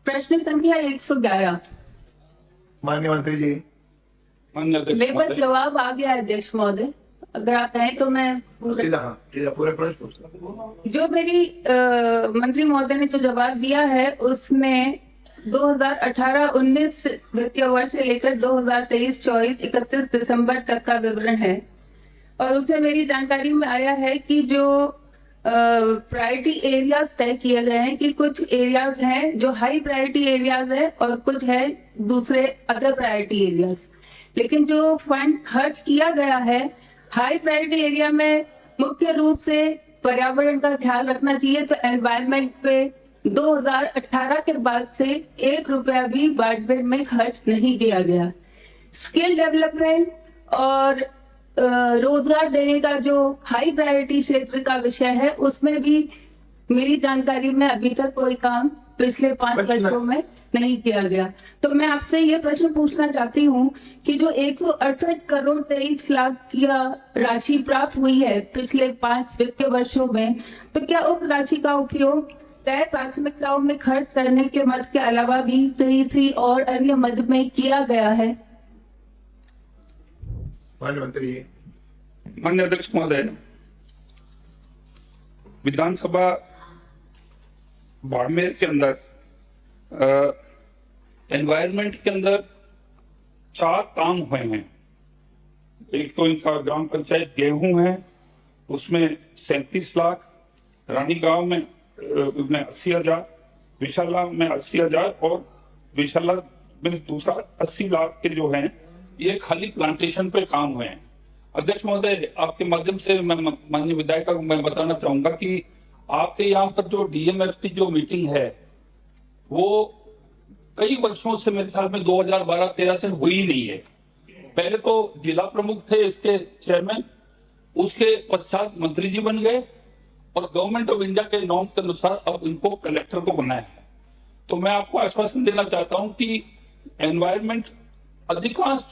प्रश्न संख्या 111। माननीय मंत्री जी। माननीय अध्यक्ष मेरे पास महोदय, जवाब आ गया है अध्यक्ष महोदय, अगर आप कहें तो मैं सीधा पूरे प्रश्न पूछ। जो मेरी मंत्री महोदय ने जो जवाब दिया है उसमें 2018-19 वित्तीय वर्ष से लेकर 2023-24 31 दिसंबर तक का विवरण है और उसमें मेरी जानकारी में आया है कि जो प्रायोरिटी एरियाज तय किए गए हैं कि कुछ एरियाज हैं जो हाई प्रायोरिटी एरियाज है और कुछ है दूसरे अदर प्रायोरिटी एरियाज, लेकिन जो फंड खर्च किया गया है हाई प्रायोरिटी एरिया में मुख्य रूप से पर्यावरण का ख्याल रखना चाहिए, तो एनवायरमेंट पे 2018 के बाद से 1 रुपया भी बाड़मेर में खर्च नहीं किया गया। स्किल डेवलपमेंट और रोजगार देने का जो हाई प्रायोरिटी क्षेत्र का विषय है उसमें भी मेरी जानकारी में अभी तक कोई काम पिछले 5 वर्षों में नहीं किया गया। तो मैं आपसे ये प्रश्न पूछना चाहती हूँ कि जो 168 करोड़ 23 लाख की राशि प्राप्त हुई है पिछले 5 वित्तीय वर्षों में, तो क्या उस राशि का उपयोग तय प्राथमिकताओं में खर्च करने के मद के अलावा भी किसी और अन्य मद में किया गया है? माननीय मंत्री जी। माननीय अध्यक्ष महोदय, विधानसभा बाड़मेर के अंदर एनवायरनमेंट के अंदर 4 काम हुए हैं। एक तो इनका ग्राम पंचायत गेहूं है, उसमें 37 लाख, रानी गांव में 80,000, विशाला में 80,000 और विशाला में दूसरा 80 लाख के जो हैं ये खाली प्लांटेशन पे काम हुए हैं। अध्यक्ष महोदय, आपके माध्यम से मैं माननीय विधायक को मैं बताना चाहूंगा कि आपके यहाँ पर जो डीएमएफटी जो मीटिंग है वो कई वर्षों से मेरे ख्याल में 2012-13 से हुई ही नहीं है। पहले तो जिला प्रमुख थे इसके चेयरमैन, उसके पश्चात मंत्री जी बन गए और गवर्नमेंट ऑफ इंडिया के नॉर्म्स के अनुसार अब इनको कलेक्टर को बनाया है। तो मैं आपको आश्वासन देना चाहता हूं कि एनवायरमेंट अधिकांश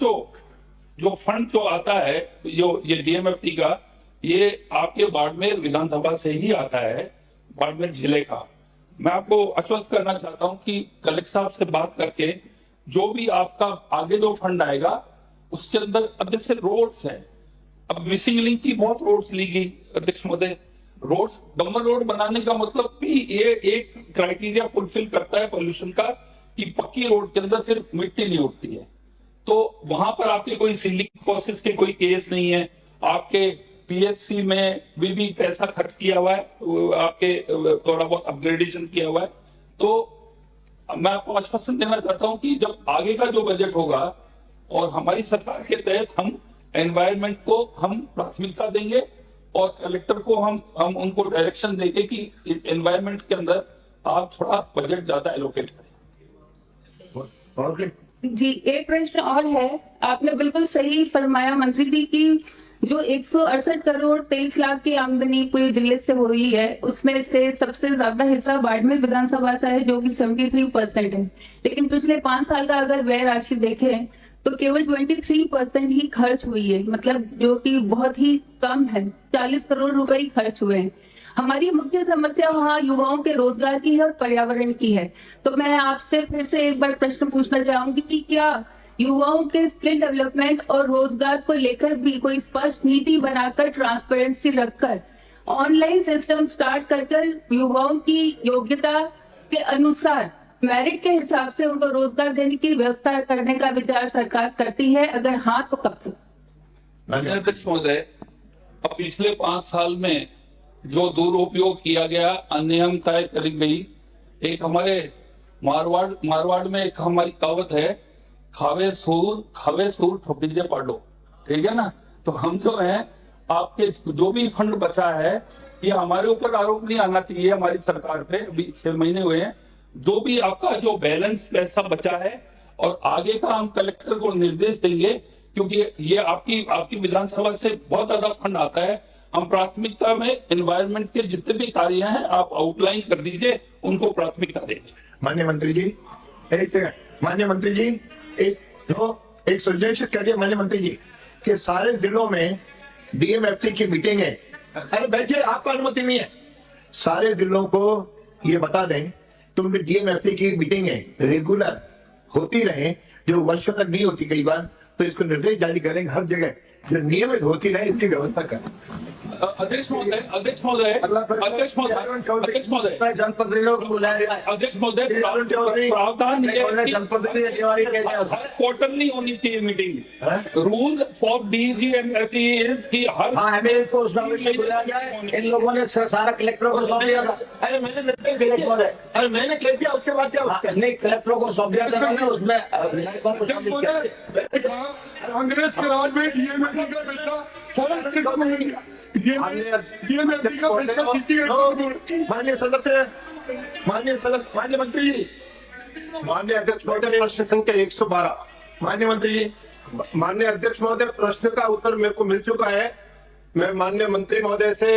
जो फंड जो आता है जो ये डीएमएफटी का, ये आपके बाड़मेर विधानसभा से ही आता है, बाड़मेर जिले का। मैं आपको आश्वस्त करना चाहता हूं कि कलेक्टर साहब से बात करके जो भी आपका आगे जो फंड आएगा उसके अंदर, अब जैसे रोड्स है, अब मिसिंग लिंक की बहुत रोड्स ली गई अध्यक्ष महोदय। रोड्स डबल रोड बनाने का मतलब भी ये एक क्राइटेरिया फुलफिल करता है पोल्यूशन का कि पक्की रोड के अंदर फिर मिट्टी नहीं उठती है, तो वहां पर आपके कोई सीलिंग प्रोसेस के कोई केस नहीं है। आपके पीएचसी में भी पैसा खर्च किया हुआ है, आपके थोड़ा बहुत अपग्रेडेशन किया हुआ है। तो मैं आपको आश्वासन देना चाहता हूं कि जब आगे का जो बजट होगा और हमारी सरकार के तहत हम एनवायरनमेंट को हम प्राथमिकता देंगे और कलेक्टर को हम उनको डायरेक्शन देंगे कि एनवायरनमेंट के अंदर आप थोड़ा बजट ज्यादा एलोकेट करें। जी, एक प्रश्न और है। आपने बिल्कुल सही फरमाया मंत्री जी की जो 168 करोड़ 23 लाख की आमदनी पूरे जिले से हुई है उसमें से सबसे ज्यादा हिस्सा बाड़मेर विधानसभा से है जो कि 73% है, लेकिन पिछले 5 साल का अगर व्यय राशि देखें तो केवल 23% ही खर्च हुई है, मतलब जो कि बहुत ही कम है। 40 करोड़ रुपए ही खर्च हुए हैं। हमारी मुख्य समस्या वहाँ युवाओं के रोजगार की है और पर्यावरण की है। तो मैं आपसे फिर से एक बार प्रश्न पूछना चाहूंगी कि क्या युवाओं के स्किल डेवलपमेंट और रोजगार को लेकर भी कोई स्पष्ट नीति बनाकर, ट्रांसपेरेंसी रखकर, ऑनलाइन सिस्टम स्टार्ट कर युवाओं की योग्यता के अनुसार मेरिट के हिसाब से उनको रोजगार देने की व्यवस्था करने का विचार सरकार करती है? अगर हाँ तो कब तक? अध्यक्ष महोदय, अब पिछले 5 साल में जो दुरुपयोग किया गया, अनियमितताएं करी गई। एक हमारे मारवाड़ में एक हमारी कहावत है, खावे सूर ठोकीजे पाडो, ठीक है ना। तो हम जो है आपके जो भी फंड बचा है ये हमारे ऊपर आरोप नहीं आना चाहिए, हमारी सरकार पे अभी 6 महीने हुए हैं। जो भी आपका जो बैलेंस पैसा बचा है और आगे का हम कलेक्टर को निर्देश देंगे, क्योंकि ये आपकी विधानसभा से बहुत ज्यादा फंड आता है। हम प्राथमिकता में एनवायरनमेंट के जितने भी कार्य हैं आप आउटलाइन कर दीजिए, उनको प्राथमिकता देंगे। माननीय मंत्री जी, एक सेकंड। माननीय मंत्री जी, एक सुजेशन करिए माननीय मंत्री जी कि सारे जिलों में डीएमएफटी की मीटिंग है। अरे बैठिए, आपको अनुमति नहीं है। सारे जिलों को ये बता दें तो उनकी डीएमएफटी की मीटिंगें रेगुलर होती रहे, जो वर्षों तक नहीं होती कई बार, तो इसको निर्देश जारी करेंगे हर जगह जो नियमित होती रहे इसकी व्यवस्था करें। अध्यक्ष महोदय, अध्यक्ष महोदय, अध्यक्ष महोदय, अध्यक्ष महोदय, जनप्रतिनिधियों को बुलाया जाए। अध्यक्ष महोदय, अरुण चौधरी, प्रावधान ये है कि जनप्रतिनिधि निवारी किया जाए। क्वार्टरली होनी चाहिए मीटिंग। रूल्स फॉर डीजीएमएफटी इज कि हर हाँ, हमें इसको उसमें अवश्य बुलाया जाए। इन लोगों ने सारा कलेक्टरों को सौंप दिया था। अरे मैंने निर्देश दे दिया, अरे मैंने कह दिया, उसके बाद क्या होता है? नहीं, कलेक्टरों को सौंप दिया था उन्होंने, उसमें विधायकों को शामिल किया। कांग्रेस के राज में डीएमएफटी का पैसा सारा डीएमएफटी का पैसा माननीय सदस्य, माननीय मंत्री जी, माननीय अध्यक्ष महोदय, प्रश्न संख्या 112। माननीय मंत्री जी, माननीय अध्यक्ष महोदय, प्रश्न का उत्तर मेरे को मिल चुका है। मैं माननीय मंत्री महोदय से